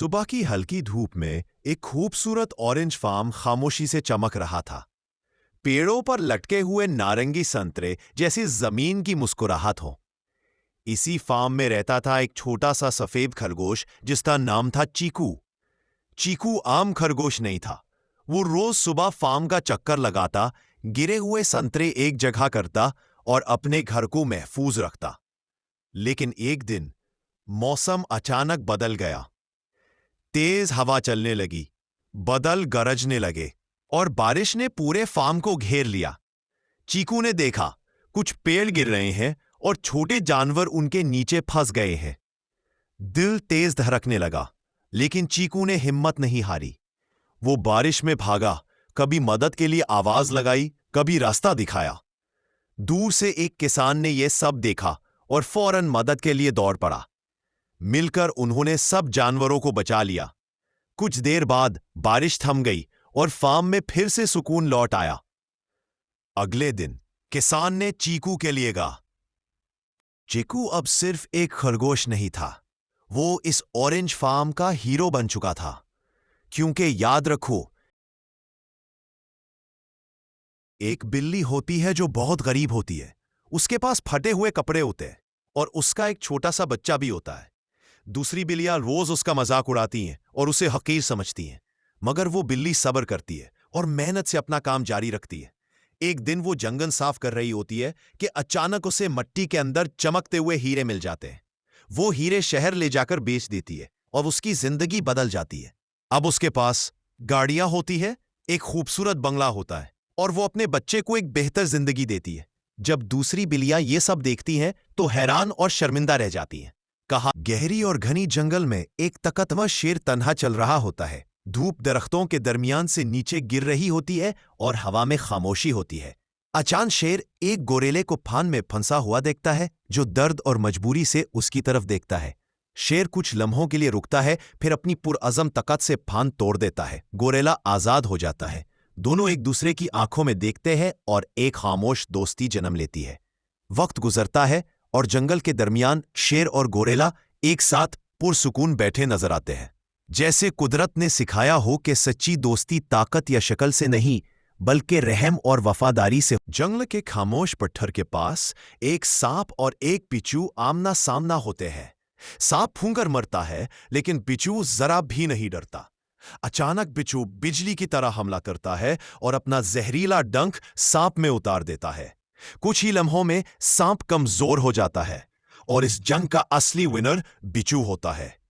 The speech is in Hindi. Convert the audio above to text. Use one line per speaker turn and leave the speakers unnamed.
सुबह की हल्की धूप में एक खूबसूरत ऑरेंज फार्म खामोशी से चमक रहा था। पेड़ों पर लटके हुए नारंगी संतरे जैसी जमीन की मुस्कुराहट हो। इसी फार्म में रहता था एक छोटा सा सफेद खरगोश जिसका नाम था चीकू। चीकू आम खरगोश नहीं था। वो रोज सुबह फार्म का चक्कर लगाता, गिरे हुए संतरे एक जगह करता और अपने घर को महफूज रखता। लेकिन एक दिन मौसम अचानक बदल गया। तेज हवा चलने लगी, बादल गरजने लगे और बारिश ने पूरे फार्म को घेर लिया। चीकू ने देखा कुछ पेड़ गिर रहे हैं और छोटे जानवर उनके नीचे फंस गए हैं। दिल तेज धड़कने लगा, लेकिन चीकू ने हिम्मत नहीं हारी। वो बारिश में भागा, कभी मदद के लिए आवाज लगाई, कभी रास्ता दिखाया। दूर से एक किसान ने यह सब देखा और फौरन मदद के लिए दौड़ पड़ा। मिलकर उन्होंने सब जानवरों को बचा लिया। कुछ देर बाद बारिश थम गई और फार्म में फिर से सुकून लौट आया। अगले दिन किसान ने चीकू के लिए कहा। चीकू अब सिर्फ एक खरगोश नहीं था, वो इस ऑरेंज फार्म का हीरो बन चुका था। क्योंकि याद रखो, एक बिल्ली होती है जो बहुत गरीब होती है। उसके पास फटे हुए कपड़े होते हैं और उसका एक छोटा सा बच्चा भी होता है। दूसरी बिल्लियां रोज उसका मजाक उड़ाती हैं और उसे हकीर समझती हैं, मगर वो बिल्ली सब्र करती है और मेहनत से अपना काम जारी रखती है। एक दिन वो जंगल साफ कर रही होती है कि अचानक उसे मिट्टी के अंदर चमकते हुए हीरे मिल जाते हैं। वो हीरे शहर ले जाकर बेच देती है और उसकी जिंदगी बदल जाती है। अब उसके पास गाड़ियां होती है, एक खूबसूरत बंगला होता है और वो अपने बच्चे को एक बेहतर जिंदगी देती है। जब दूसरी बिल्लियां ये सब देखती हैं तो हैरान और शर्मिंदा रह जाती हैं। कहा, गहरी और घनी जंगल में एक ताकतवर शेर तन्हा चल रहा होता है। धूप दरख्तों के दरमियान से नीचे गिर रही होती है और हवा में खामोशी होती है। अचानक शेर एक गोरेले को फान में फंसा हुआ देखता है, जो दर्द और मजबूरी से उसकी तरफ देखता है। शेर कुछ लम्हों के लिए रुकता है, फिर अपनी पुरअज़म ताकत से फान तोड़ देता है। गोरेला आजाद हो जाता है। दोनों एक दूसरे की आंखों में देखते हैं और एक खामोश दोस्ती जन्म लेती है। वक्त गुजरता है और जंगल के दरमियान शेर और गोरेला एक साथ पुरसुकून बैठे नजर आते हैं। जैसे कुदरत ने सिखाया हो कि सच्ची दोस्ती ताकत या शक्ल से नहीं, बल्कि रहम और वफादारी से। जंगल के खामोश पत्थर के पास एक सांप और एक बिच्छू आमना सामना होते हैं। सांप फूंकर मरता है, लेकिन बिच्छू जरा भी नहीं डरता। अचानक बिच्छू बिजली की तरह हमला करता है और अपना जहरीला डंक सांप में उतार देता है। कुछ ही लम्हों में सांप कमजोर हो जाता है और इस जंग का असली विनर बिच्छू होता है।